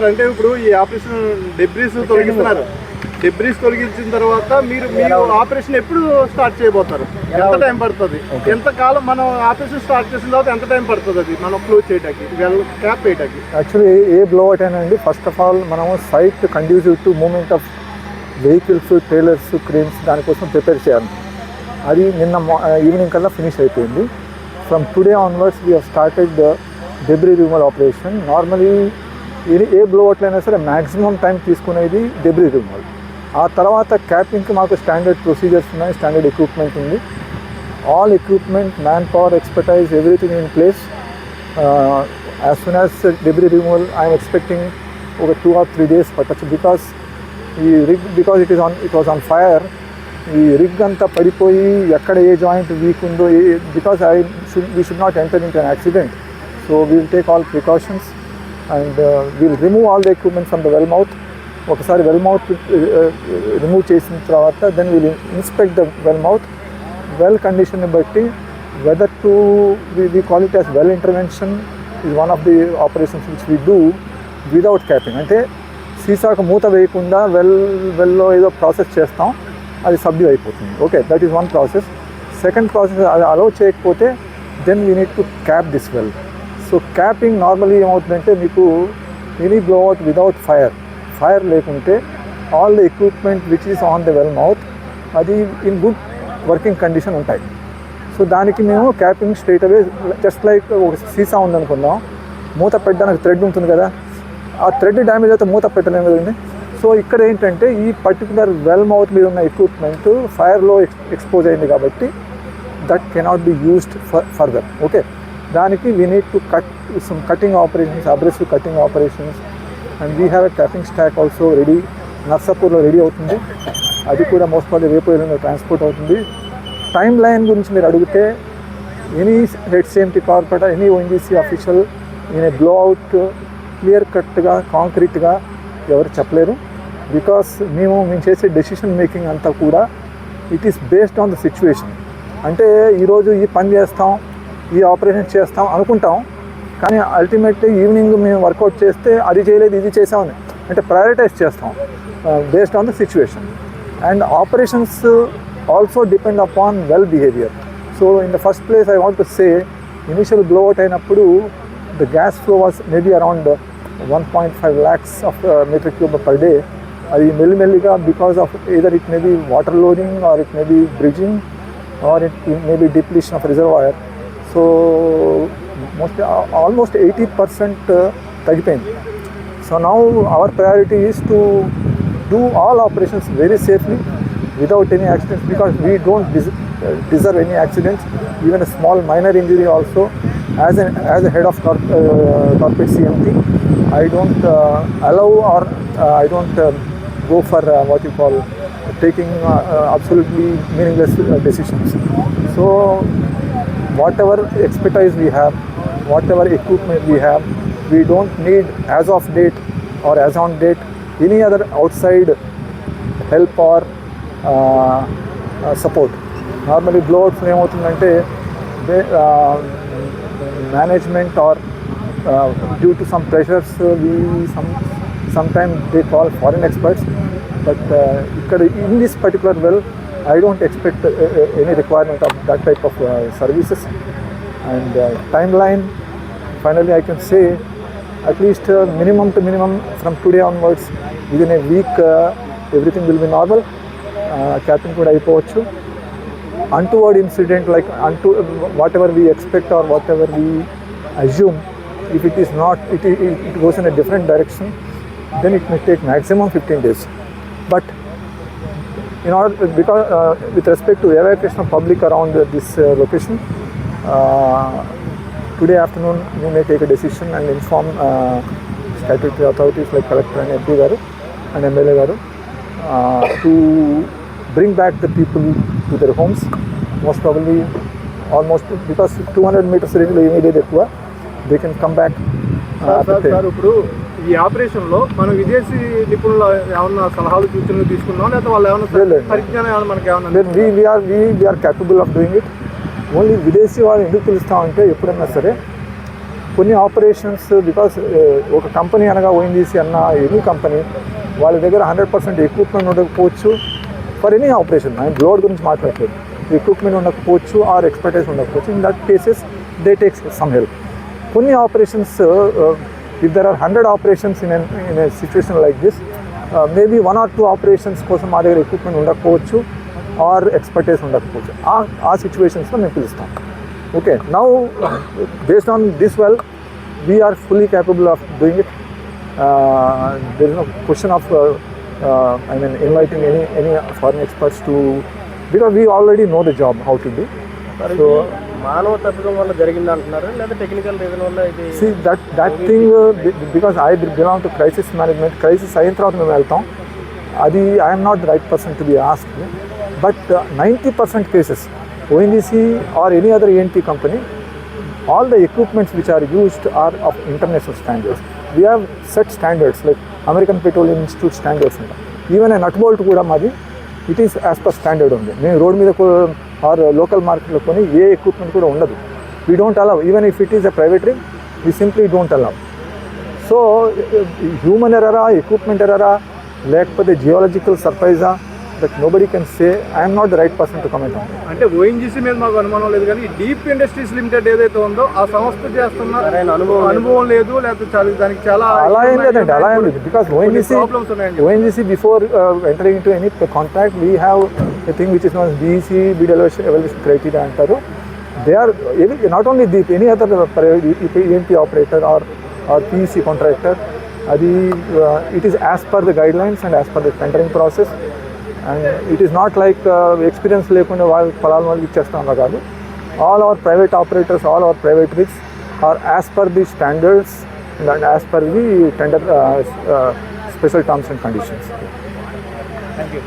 అంటే ఇప్పుడు ఈ ఆపరేషన్ డెబ్రీస్ తొలగిస్తున్నారు. డెబ్రీస్ తొలగించిన తర్వాత మీరు ఆపరేషన్ ఎప్పుడు స్టార్ట్ చేయబోతారు? ఎంత టైం పడుతుంది? ఎంత కాలం మనం ఆపరేషన్ స్టార్ట్ చేసిన తర్వాత ఎంత టైం పడుతుంది అది మనం క్లోజ్ చేయడానికి, క్యాప్ చేయడానికి? యాక్చువల్లీ ఏ బ్లో అవుట్ అయినా అండి, ఫస్ట్ ఆఫ్ ఆల్ మనము site conducive to movement of vehicles, trailers, cranes దానికోసం ప్రిపేర్ చేయాలి. అది నిన్న ఈవినింగ్ కల్లా ఫినిష్ అయిపోయింది. From today onwards we have started the debris removal operation. Normally ఏ బ్లో అవుట్ అయినా సరే మ్యాక్సిమం టైం తీసుకునేది డెబ్రీ రిమూవల్. ఆ తర్వాత క్యాపింగ్కి మాకు స్టాండర్డ్ ప్రొసీజర్స్ ఉన్నాయి, స్టాండర్డ్ ఎక్విప్మెంట్ ఉంది. All equipment, manpower, expertise, everything in place. As soon as debris removal I'm expecting ఒక 2 or 3 days పట్టచ్చు. ఈ rig it was on fire. ఈ రిగ్ అంతా పడిపోయి ఎక్కడ ఏ జాయింట్ వీక్ ఉందో, because we should not enter in an accident. So we will take all precautions and we'll remove all the equipment from the well mouth. ఒకసారి well mouth remove చేసిన తర్వాత then we'll inspect the well mouth. Well కండిషన్ని బట్టి whether to we call it as well intervention is one of the operations which we do without capping. అంటే సీసాకు మూత వేయకుండా వెల్లో ఏదో process చేస్తాం, అది సబ్డ్యూ అయిపోతుంది. Okay, that is one process. Second process, అది అలౌ చేయకపోతే then we need to cap this well. So capping normally ఏమవుతుందంటే మీకు any blow out without fire లేకుంటే all the equipment which is on the well mouth అది in good working condition ఉంటాయి. So దానికి మేము capping straight away, just like ఒక సీసా ఉందనుకుందాం, మూత పెట్టడానికి థ్రెడ్ ఉంటుంది కదా, ఆ థ్రెడ్ డ్యామేజ్ అయితే మూత పెట్టలేము కదండి. సో ఇక్కడ ఏంటంటే ఈ పర్టికులర్ వెల్ మౌత్ మీద ఉన్న ఎక్విప్మెంట్ ఫైర్లో ఎక్స్పోజ్ అయింది కాబట్టి that cannot be used further. Okay, దానికి we need to cut some cutting operations, abrasive cutting operations. And we have a capping stack also ready, నర్సాపూర్లో రెడీ అవుతుంది. అది కూడా మోస్ట్ ప్రాబబ్లీ రేపు ఎల్లుండి ట్రాన్స్పోర్ట్ అవుతుంది. టైం లైన్ గురించి మీరు అడిగితే any head safety corporator, any ONGC official ఈయన బ్లో అవుట్ క్లియర్ కట్గా కాంక్రీట్గా ఎవరు చెప్పలేరు. బికాస్ మేము చేసే డెసిషన్ మేకింగ్ అంతా కూడా it is based on the situation. అంటే ఈరోజు ఈ పని చేస్తాం, ఈ ఆపరేషన్ చేస్తాం అనుకుంటాం, కానీ అల్టిమేట్లీ ఈవినింగ్ మేము వర్కౌట్ చేస్తే అది చేయలేదు, ఇది చేసామని అంటే ప్రయారిటైజ్ చేస్తాం based on the situation. And operations also depend upon well behaviour. So in the first place I want to say, initial blowout అయినప్పుడు the gas flow was maybe around 1.5 lakhs of meter cube per day. అది మెల్లిమెల్లిగా because of either it may be water loading or it may be bridging or it may be depletion of reservoir. So almost 80% తగ్గిపోయింది. So now our priority is to do all operations very safely without any accidents, because we don't deserve any accidents, even a small minor injury also. As a head of corporate CMT, I don't allow or I don't go for what you call taking absolutely meaningless decisions. So whatever expertise we have, whatever equipment we have, we don't need as of date or as on date any other outside help or support. Normally blowouts ఏమవుతుందంటే management or due to some pressures sometimes they call foreign experts, but in this particular well I don't expect any requirement of that type of services. And timeline, finally I can say at least minimum to minimum from today onwards within a week everything will be normal. Capping kuda ayipovachu. Untoward incident, like whatever we expect or whatever we assume, if it is not, it goes in a different direction, then it may take maximum 15 days. But in order, because with respect to evacuation of public around this location, today afternoon we may take a decision and inform statutory authorities like Collector and MP garu and MLA garu to bring back the people to their homes. Most probably almost, because 200 meters range lo ఏమీ లేదు ఎక్కువ, they can come back. Sir ఇప్పుడు ఈ ఆపరేషన్లో మనం విదేశీ నిపుణులు ఏమన్నా సలహాలు సూచనలు తీసుకున్నాం, లేదా వాళ్ళు ఏమన్నా పరిజ్ఞానం ఏమన్నా మనకి ఏమన్నా? We are capable of doing it. Only విదేశీ వాళ్ళు ఎందుకు పిలుస్తామంటే ఎప్పుడైనా సరే కొన్ని ఆపరేషన్స్ బికాస్ ఒక కంపెనీ అనగా ఓఎన్జీసీ అన్న ఎనీ కంపెనీ వాళ్ళ దగ్గర 100% ఎక్విప్మెంట్ ఉండకపోవచ్చు ఫర్ ఎనీ ఆపరేషన్. నేను గ్లోడ్ గురించి మాట్లాడలేదు. ఎక్విప్మెంట్ ఉండకపోవచ్చు ఆర్ ఎక్స్పర్టైజ్ ఉండకపోవచ్చు. In that cases they takes some help. కొన్ని operations if there are 100 operations in a situation like this, maybe 1 or 2 operations కోసం మా దగ్గర ఎక్విప్మెంట్ ఉండకపోవచ్చు ఆర్ ఎక్స్పర్టైజ్ ఉండకపోవచ్చు. ఆ సిచ్యువేషన్స్లో మేము పిలుస్తాం. Okay, now based on this well we are fully capable of doing it. There is no question of inviting any foreign experts to, because we already know the job how to do. So మానవ తప్పిదం వల్ల జరిగింది అంటున్నారు లేదా technical reason వల్ల ఇది? See that thing because I belong to crisis management. Crisis అయిన తర్వాత మేము వెళ్తాం. అది I am not the right person to be asked. But 90% cases ONGC or any other E&P company, all the equipments which are used are of international standards. We have set standards like American Petroleum Institute standards. Even a nut bolt kuda madi, it is as per standard only. మేము road మీద are local మార్కెట్లో కొని ఏ equipment కూడా ఉండదు. We don't allow, even if it is a private rig, we simply don't allow. So human ఎరరా, equipment ఎరరా, లేకపోతే geological సర్ప్రైజా, that nobody can say. I am not the right person to comment on it. అంటే ONGC మీద మాకు అనుమానం లేదు, కానీ డీప్ ఇండస్ట్రీస్ లిమిటెడ్ ఏదైతే ఉందో ఆ సంస్థ చేస్తున్న అనుభవం లేదు, లేకపోతే దానికి చాలా అలా ఏం లేదండి, అలా ఏం లేదు. బికాస్ ప్రాబ్లమ్స్ ఉన్నాయండి. ONGC before entering into any contract, we have a thing which is known as BEC, bid evaluation criteria అంటారు. They are not only deep, any other E&P operator or PEC contractor, అది it is as per the guidelines and as per the tendering process. And it is not like experience లేకుండా వాళ్ళు పొలాల వాళ్ళకి ఇచ్చేస్తాం కాదు. All our private operators, all our private rigs are as per the standards and as per the tender special terms and conditions. Thank you.